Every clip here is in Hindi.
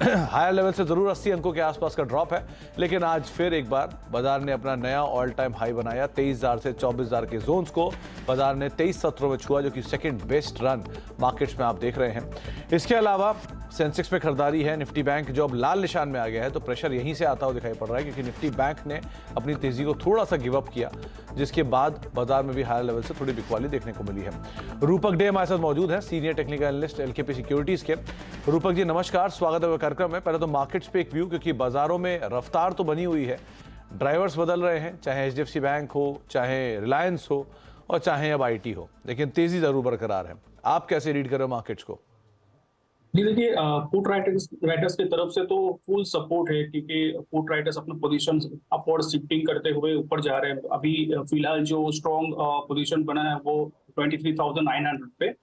हायर लेवल से जरूर 80 अंकों के आसपास का ड्रॉप है, लेकिन आज फिर एक बार बाजार ने अपना नया ऑल टाइम हाई बनाया। 23,000 से 24,000 के जोन्स को बाजार ने 23 सत्रों में छुआ, जो कि सेकंड बेस्ट रन मार्केट्स में आप देख रहे हैं। इसके अलावा सेंसेक्स में खरीदारी है। निफ्टी बैंक जो अब लाल निशान में आ गया है, तो प्रेशर यहीं से आता हुआ दिखाई पड़ रहा है, क्योंकि निफ्टी बैंक ने अपनी तेजी को थोड़ा सा गिव अप किया, जिसके बाद बाजार में भी हायर लेवल से थोड़ी बिकवाली देखने को मिली है। रूपक डे हमारे साथ मौजूद है, senior technical analyst LKP securities के। रूपक जी नमस्कार, स्वागत है कार्यक्रम में। पहले तो मार्केट्स पे एक व्यू, क्योंकि बाजारों में रफ्तार तो बनी हुई है, ड्राइवर्स बदल रहे हैं, चाहे एचडीएफसी बैंक हो, चाहे रिलायंस हो और चाहे अब आईटी हो, लेकिन तेजी जरूर बरकरार है। आप कैसे रीड कर रहे हो मार्केट्स को? जी देखिए, पुट राइटर्स की तरफ से तो फुल सपोर्ट है, क्योंकि पुट राइटर्स अपने पोजीशन अपवर्ड शिफ्टिंग करते हुए ऊपर जा रहे हैं। अभी फिलहाल जो स्ट्रॉन्ग पोजीशन बना है वो 23,900 पे।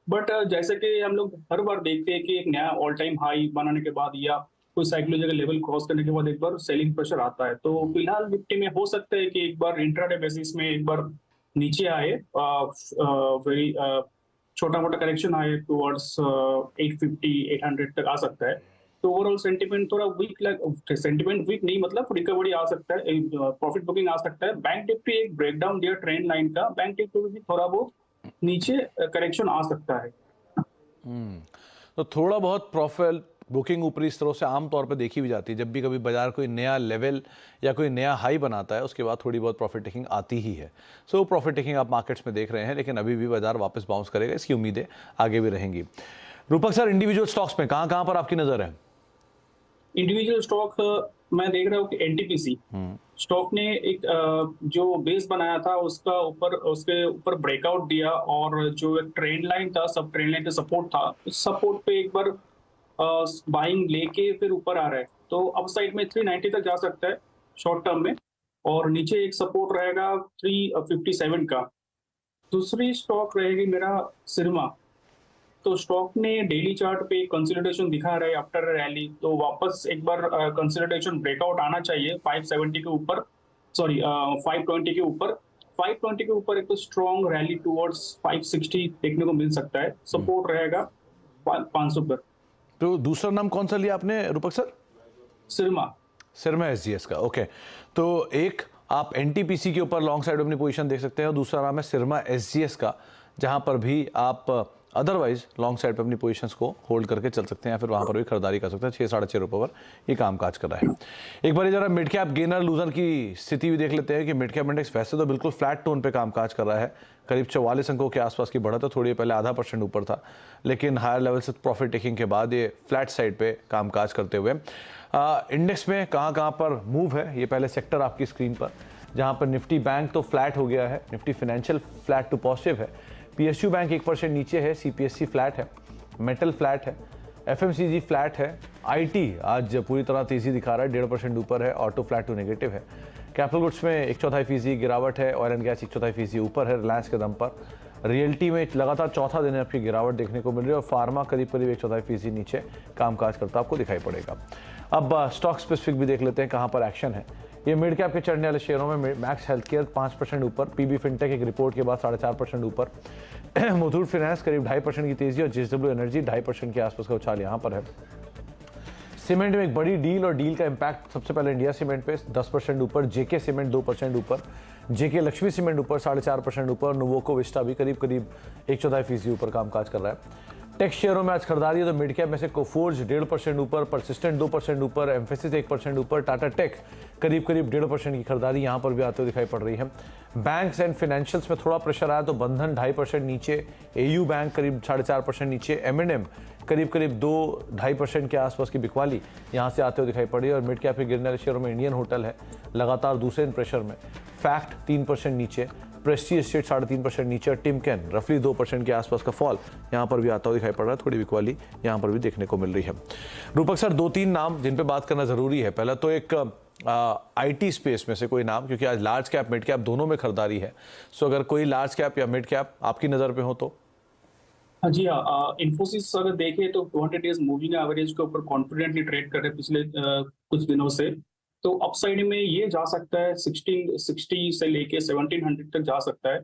बट जैसे कि हम लोग हर बार देखते हैं कि एक नया ऑल टाइम हाई बनाने के बाद या कोई साइकोलॉजिकल लेवल क्रॉस करने के बाद एक बार सेलिंग प्रेशर आता है। तो फिलहाल निफ्टी में हो सकता है कि एक बार इंट्राडे बेसिस में एक बार नीचे आए, वेरी छोटा मोटा करेक्शन आए टुवर्ड्स 850 800 तक आ सकता है। तो ओवरऑल सेंटीमेंट थोड़ा वीक, सेंटीमेंट वीक नहीं, मतलब रिकवरी आ सकता है, प्रॉफिट बुकिंग आ सकता है। बैंक निफ्टी एक ब्रेकडाउन दिया ट्रेंड लाइन का, बैंक निफ्टी में भी थोड़ा बहुत नीचे करेक्शन आ सकता है। तो थोड़ा बहुत प्रॉफिट बुकिंग ऊपरी स्तरों से आमतौर पर देखी भी जाती है। जब भी कभी बाजार कोई नया लेवल या कोई नया हाई बनाता है, उसके बाद थोड़ी बहुत प्रॉफिट टेकिंग आती ही है। सो प्रॉफिट टेकिंग आप मार्केट्स में देख रहे हैं, लेकिन अभी भी बाजार वापस बाउंस करेगा, इसकी उम्मीदें आगे भी रहेंगी। रूपक सर, इंडिविजुअल स्टॉक्स में कहां कहां पर आपकी नजर है? इंडिविजुअल स्टॉक मैं देख रहा हूँ कि एनटीपीसी स्टॉक ने एक जो बेस बनाया था उसके ऊपर ब्रेकआउट दिया, और जो एक ट्रेंड लाइन था, सब ट्रेंड लाइन का सपोर्ट था, उस सपोर्ट पे एक बार बाइंग लेके फिर ऊपर आ रहा है। तो अप साइड में 390 तक जा सकता है शॉर्ट टर्म में, और नीचे एक सपोर्ट रहेगा 357 का। दूसरी स्टॉक रहेगी मेरा सिरमा। तो स्टॉक ने डेली चार्ट पे कंसोलिडेशन दिखा रहा है आफ्टर रैली, तो वापस एक बार कंसोलिडेशन ब्रेकआउट आना चाहिए 570 के ऊपर, सॉरी 520 के ऊपर। 520 के ऊपर एक तो स्ट्रॉन्ग रैली टुवर्ड्स 560 देखने को मिल सकता है, सपोर्ट रहेगा 500 पर। तो दूसरा नाम कौन सा लिया आपने रूपक सर? सिरमा। सिरमा एसजीएस का, ओके। तो एक आप एनटीपीसी के ऊपर लॉन्ग साइड अपनी पोजीशन देख सकते हैं, और दूसरा नाम है सिरमा एसजीएस का, जहां पर भी आप अदरवाइज लॉन्ग साइड पे अपनी पोजीशंस को होल्ड करके चल सकते हैं, या फिर वहां पर भी खरीदारी कर सकते हैं। 6 साढ़े 6 रुपए पर ये काम काज कर रहा है। एक बार जरा मिड कैप गेनर लूजर की स्थिति भी देख लेते हैं कि मिड कैप इंडेक्स वैसे तो बिल्कुल फ्लैट टोन पे काम काज कर रहा है, करीब 44 अंकों के आसपास की बढ़त है। थोड़ी पहले 0.5% ऊपर था, लेकिन हायर लेवल से प्रॉफिट टेकिंग के बाद ये फ्लैट साइड पे काम काज करते हुए इंडेक्स में कहां पर मूव है, ये पहले सेक्टर आपकी स्क्रीन पर, जहां पर निफ्टी बैंक तो फ्लैट हो गया है, Nifty financial flat to positive है, पीएसयू बैंक 1% नीचे है, सीपीएससी फ्लैट है, मेटल फ्लैट है, एफएमसीजी फ्लैट है, आईटी आज पूरी तरह तेजी दिखा रहा है, 1.5% ऊपर है, ऑटो फ्लैट टू नेगेटिव है, कैपिटल गुड्स में 1/4% गिरावट है, ऑयल एंड गैस 1/4% ऊपर है रिलायंस के दम पर, रियल्टी में लगातार चौथा दिन आपकी गिरावट देखने को मिल रही है, और फार्मा करीब 1/4% नीचे कामकाज करता आपको दिखाई पड़ेगा। अब स्टॉक स्पेसिफिक भी देख लेते हैं कहां पर एक्शन है। ये मिड कैप के चढ़ने वाले शेयरों में मैक्स हेल्थ केयर 5% ऊपर, पीबी फिनटेक एक रिपोर्ट के बाद 4.5% ऊपर, मुथूट फाइनेंस करीब 2.5% की तेजी, और जेएसडब्ल्यू एनर्जी 2.5% के आसपास का उछाल यहां पर है। सीमेंट में एक बड़ी डील, और डील का इंपैक्ट सबसे पहले इंडिया सीमेंट पे 10% ऊपर, जेके सीमेंट 2% ऊपर, जेके लक्ष्मी सीमेंट ऊपर 4.5% ऊपर, नोवोको विस्टा भी करीब 1/4% ऊपर कामकाज कर रहा है। टेक शेयरों में आज खरीदारी है, तो मिड कैप में से कोफोर्ज 1.5% ऊपर, परसिस्टेंट 2% ऊपर, एम्फेसिस 1% ऊपर, टाटा टेक करीब 1.5% की खरीदारी यहां पर भी आते हुए दिखाई पड़ रही है। बैंक्स एंड फाइनेंशियल्स में थोड़ा प्रेशर आया, तो बंधन 2.5% नीचे, एयू बैंक करीब 4.5% नीचे, एम करीब 2-2.5% के आसपास की बिकवाली यहां से आते हुए दिखाई पड़ी है। और मिड कैप के गिरने वाले शेयरों में इंडियन होटल है लगातार दूसरे प्रेशर में, फैक्ट 3% नीचे, प्रेस्टीज एस्टेट 3.5% नीचे, टिमकेन रफली 2% के आसपास का फॉल यहां पर भी आता हुआ दिखाई पड़ रहा है। थोड़ी बिकवाली यहां पर भी देखने को मिल रही है। रूपक सर, 2-3 नाम जिन पे बात करना जरूरी है। पहला तो एक आईटी स्पेस में से कोई नाम, क्योंकि आज लार्ज कैप मिड कैप दोनों में खरीदारी है, सो अगर कोई लार्ज कैप या मिड कैप आपकी नजर पे हो तो? जी हाँ, इन्फोसिस अगर देखें तो 200 डेज मूविंग एवरेज के ऊपर कॉन्फिडेंटली ट्रेड कर रहे हैं पिछले कुछ दिनों से। तो अपसाइड में ये जा सकता है 1660 से लेके 1700 तक जा सकता है,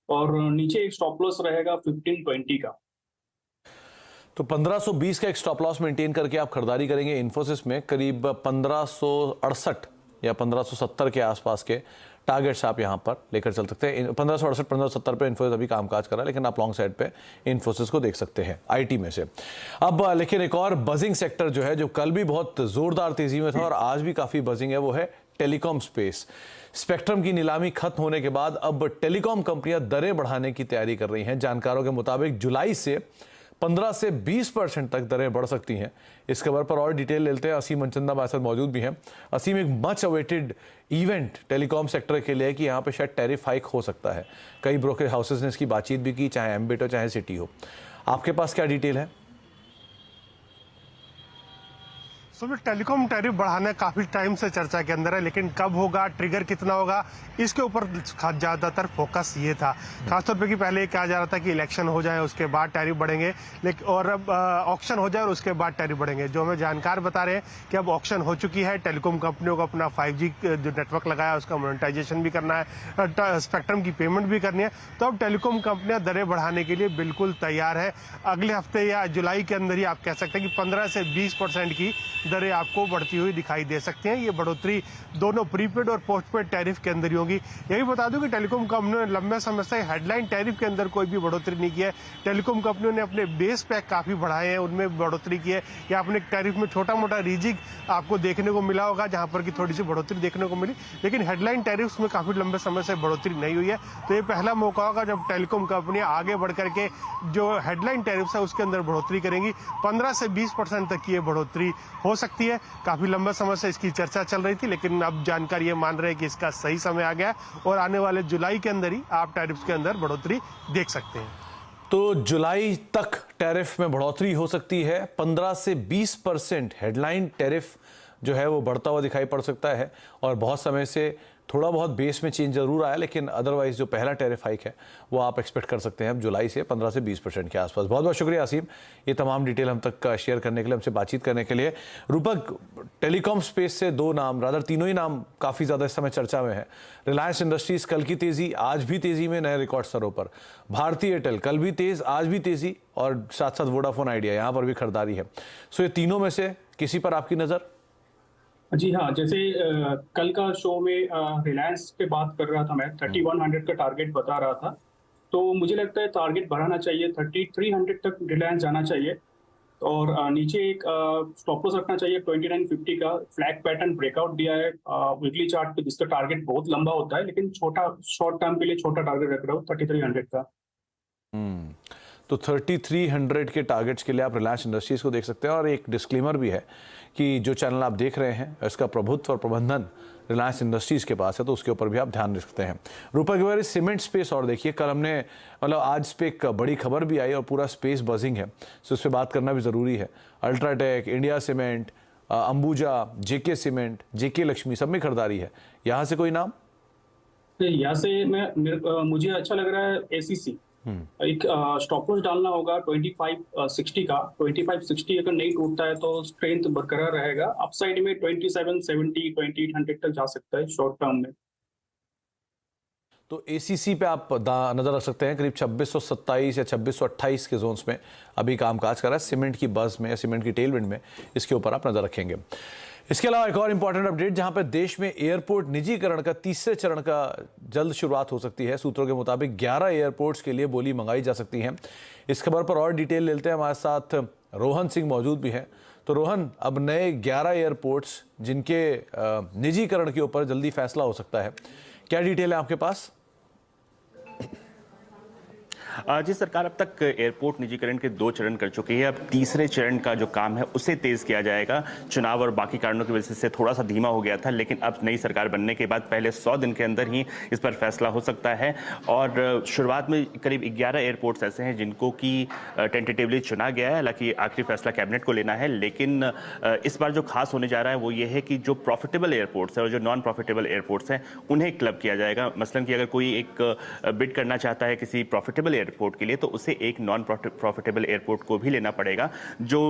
और नीचे एक स्टॉप लॉस रहेगा 1520 का। तो 1520 का एक स्टॉप लॉस मेंटेन करके आप खरीदारी करेंगे इन्फोसिस में। करीब 1568 या 1570 के आसपास के टारगेट्स आप यहां पर लेकर चल सकते हैं। 1568 1570 पे इन्फोसिस अभी कामकाज कर रहा है, लेकिन आप लॉन्ग साइड पे इन्फोसिस को देख सकते हैं आईटी में से। अब लेकिन एक और बजिंग सेक्टर जो है, जो कल भी बहुत जोरदार तेजी में था और आज भी काफी बजिंग है, वो है टेलीकॉम स्पेस। स्पेक्ट्रम की नीलामी खत्म होने के बाद अब टेलीकॉम कंपनियां दरें बढ़ाने की तैयारी कर रही हैं। जानकारों के मुताबिक जुलाई से 15 से 20% तक दरें बढ़ सकती हैं। इस खबर पर और डिटेल लेते हैं। असीम मनचंदा हमारे साथ मौजूद भी हैं। असीम, एक much awaited event telecom sector के लिए है कि यहाँ पे शायद टैरिफ हाइक हो सकता है। कई ब्रोकरेज हाउसेज ने इसकी बातचीत भी की, चाहे एम्बिट हो चाहे सिटी हो। आपके पास क्या डिटेल है? सुमित, टेलीकॉम टैरिफ बढ़ाना काफी टाइम से चर्चा के अंदर है, लेकिन कब होगा, ट्रिगर कितना होगा, इसके ऊपर ज्यादातर फोकस ये था। खासतौर पे कि पहले कहा जा रहा था कि इलेक्शन हो जाए उसके बाद टैरिफ बढ़ेंगे, लेकिन और अब ऑक्शन हो जाए और उसके बाद टैरिफ बढ़ेंगे। जो हमें जानकार बता रहे हैं कि अब ऑक्शन हो चुकी है। टेलीकॉम कंपनियों को अपना 5G जो नेटवर्क लगाया उसका मोनेटाइजेशन भी करना है, स्पेक्ट्रम की पेमेंट भी करनी है। तो अब टेलीकॉम कंपनियां दरें बढ़ाने के लिए बिल्कुल तैयार है। अगले हफ्ते या जुलाई के अंदर ही आप कह सकते हैं कि 15 से 20% की दरें आपको बढ़ती हुई दिखाई दे सकती हैं। ये बढ़ोतरी दोनों प्रीपेड और पोस्टपेड टैरिफ के अंदर ही होगी। यही बता दूं कि टेलीकॉम कंपनियों ने लंबे समय से हेडलाइन टैरिफ के अंदर कोई भी बढ़ोतरी नहीं की है। टेलीकॉम कंपनियों ने अपने बेस पैक काफी बढ़ाए हैं, उनमें बढ़ोतरी की है, या अपने टैरिफ में छोटा मोटा रीजिक आपको देखने को मिला होगा जहां पर की थोड़ी सी बढ़ोतरी देखने को मिली, लेकिन हेडलाइन टैरिफ में काफी लंबे समय से बढ़ोतरी नहीं हुई है। तो ये पहला मौका होगा जब टेलीकॉम कंपनियां आगे बढ़ करके जो हेडलाइन टैरिफ है उसके अंदर बढ़ोतरी करेंगी। 15 से 20% तक की ये बढ़ोतरी हो सकती है। काफी लंबा समय से इसकी चर्चा चल रही थी, लेकिन अब जानकार ये मान रहे हैं कि इसका सही समय आ गया और आने वाले जुलाई के अंदर ही आप टैरिफ के अंदर बढ़ोतरी देख सकते हैं। तो जुलाई तक टैरिफ में बढ़ोतरी हो सकती है। 15 से 20% हेडलाइन टैरिफ जो है वो बढ़ता हुआ दिखाई पड़ सकता है। और बहुत समय से थोड़ा बहुत बेस में चेंज जरूर आया, लेकिन अदरवाइज जो पहला टैरिफ हाइक है वो आप एक्सपेक्ट कर सकते हैं अब जुलाई से 15 से 20% के आसपास। बहुत बहुत शुक्रिया असीम, ये तमाम डिटेल हम तक शेयर करने के लिए, हमसे बातचीत करने के लिए। रूपक, टेलीकॉम स्पेस से दो नाम, रादर तीनों ही नाम काफ़ी ज़्यादा इस समय चर्चा में है। रिलायंस इंडस्ट्रीज कल की तेज़ी, आज भी तेज़ी में, नए रिकॉर्ड स्तरों पर। भारती एयरटेल कल भी तेज़, आज भी तेज़ी, और साथ साथ वोडाफोन आइडिया, यहाँ पर भी खरीदारी है। सो ये तीनों में से किसी पर आपकी नज़र? जी हाँ, जैसे कल का शो में रिलायंस पे बात कर रहा था मैं, 3100 का टारगेट बता रहा था। तो मुझे लगता है टारगेट बढ़ाना चाहिए, 3300 तक रिलायंस जाना चाहिए। और नीचे एक स्टॉप लॉस रखना चाहिए 2950 का। फ्लैग पैटर्न ब्रेकआउट दिया है वीकली चार्ट पे, जिसका टारगेट बहुत लंबा होता है, लेकिन छोटा शॉर्ट टर्म के लिए छोटा टारगेट रख रहा हूँ 3300 का। तो 3300 के टारगेट्स के लिए आप रिलायंस इंडस्ट्रीज को देख सकते हैं। और एक डिस्क्लेमर भी है कि जो चैनल आप देख रहे हैं इसका प्रभुत्व और प्रबंधन रिलायंस इंडस्ट्रीज के पास है, तो उसके ऊपर भी आप ध्यान रख सकते हैं। रूपक, एक बार सीमेंट स्पेस और देखिए, कल हमने मतलब आज पे एक बड़ी खबर भी आई और पूरा स्पेस बजिंग है, तो उस पर बात करना भी ज़रूरी है। अल्ट्राटेक, इंडिया सीमेंट, अंबुजा, जेके सीमेंट, जेके लक्ष्मी, सब में खरीदारी है। यहाँ से कोई नाम? यहाँ से मुझे अच्छा लग रहा है एसीसी। एक स्टॉप लॉस डालना होगा 2560 का। 2560 अगर नहीं टूटता है तो स्ट्रेंथ बरकरार रहेगा। अपसाइड में 2770 2800 तक जा सकता है शॉर्ट टर्म में। तो एसीसी पे आप नजर रख सकते हैं। करीब 2627 या 2628 के जोन्स में अभी कामकाज कर रहा है। सीमेंट की बस में या सीमेंट की टेलविंड में इसके ऊपर आप नजर रखेंगे। इसके अलावा एक और इंपॉर्टेंट अपडेट, जहां पर देश में एयरपोर्ट निजीकरण का तीसरे चरण का जल्द शुरुआत हो सकती है। सूत्रों के मुताबिक 11 एयरपोर्ट्स के लिए बोली मंगाई जा सकती है। इस खबर पर और डिटेल लेते हैं, हमारे साथ रोहन सिंह मौजूद भी हैं। तो रोहन, अब नए 11 एयरपोर्ट्स जिनके निजीकरण के ऊपर जल्दी फैसला हो सकता है, क्या डिटेल है आपके पास? जी, सरकार अब तक एयरपोर्ट निजीकरण के 2 चरण कर चुकी है। अब तीसरे चरण का जो काम है उसे तेज किया जाएगा। चुनाव और बाकी कारणों की वजह से थोड़ा सा धीमा हो गया था, लेकिन अब नई सरकार बनने के बाद पहले 100 दिन के अंदर ही इस पर फैसला हो सकता है। और शुरुआत में करीब 11 एयरपोर्ट्स ऐसे हैं जिनको कि टेंटेटिवली चुना गया है। हालांकि आखिरी फैसला कैबिनेट को लेना है, लेकिन इस बार जो खास होने जा रहा है वो ये है कि जो प्रॉफिटेबल एयरपोर्ट्स है और जो नॉन प्रॉफिटेबल एयरपोर्ट्स हैं उन्हें क्लब किया जाएगा। मसलन कि अगर कोई एक बिड करना चाहता है किसी प्रॉफिटेबल एयरपोर्ट के लिए, तो उसे एक नॉन प्रॉफिटेबल एयरपोर्ट को भी लेना पड़ेगा। जो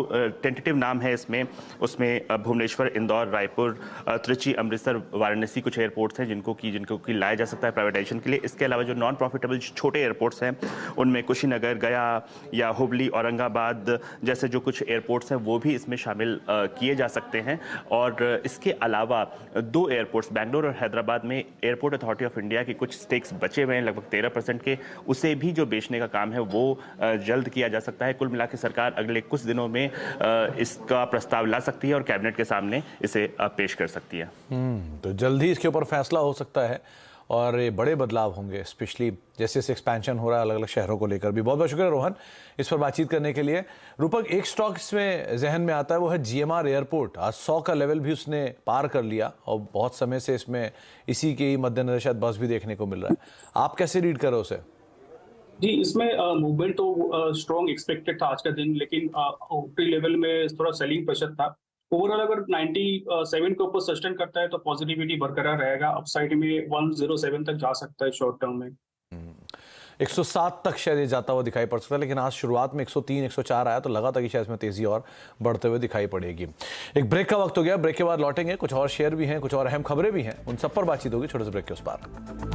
टेंटेटिव नाम है इसमें, उसमें भुवनेश्वर, इंदौर, रायपुर, त्रिची, अमृतसर, वाराणसी कुछ एयरपोर्ट्स हैं जिनको कि लाया जा सकता है प्राइवेटाइजेशन के लिए। इसके अलावा जो नॉन प्रॉफिटेबल छोटे एयरपोर्ट्स हैं उनमें कुशीनगर, गया या हुबली, औरंगाबाद जैसे जो कुछ एयरपोर्ट्स हैं वो भी इसमें शामिल किए जा सकते हैं। और इसके अलावा 2 एयरपोर्ट्स बेंगलोर और हैदराबाद में एयरपोर्ट अथॉरिटी ऑफ इंडिया के कुछ स्टेक्स बचे हुए हैं लगभग 13% के, उसे भी जो बेचने का काम है वो जल्द किया जा सकता है। कुल मिला के सरकार अगले कुछ दिनों में इसका प्रस्ताव ला सकती है और कैबिनेट के सामने इसे पेश कर सकती है। तो जल्द ही इसके ऊपर फैसला हो सकता है और ये बड़े बदलाव होंगे, स्पेशली जैसे जैसे एक्सपेंशन हो रहा है अलग अलग शहरों को लेकर भी। बहुत बहुत शुक्रिया रोहन इस पर बातचीत करने के लिए। रूपक, एक स्टॉक इसमें जहन में आता है, वो है GMR एयरपोर्ट। आज 100 का लेवल भी उसने पार कर लिया और बहुत समय से इसमें इसी के मद्देनजर शायद बस भी देखने को मिल रहा है। आप कैसे रीड करो उसे? जी, इसमें मूवमेंट तो स्ट्रॉन्ग एक्सपेक्टेड था आज का दिन, लेकिन ओपरी लेवल में थोड़ा सेलिंग प्रेशर था। ओवरऑल अगर 97 के ऊपर सस्टेन करता है तो पॉजिटिविटी बरकरार रहेगा। अपसाइड में 107 तक जा सकता है शॉर्ट टर्म में। 107 तक शायद ये जाता हुआ दिखाई पड़ सकता है, लेकिन आज शुरुआत में 103, 104 आया तो लगा था कि शायद इसमें तेजी और बढ़ते हुए दिखाई पड़ेगी। एक ब्रेक का वक्त हो गया, ब्रेक के बाद लौटेंगे। कुछ और शेयर भी हैं, कुछ और अहम खबरें भी हैं, उन सब पर बातचीत होगी छोटे से ब्रेक के उस पार।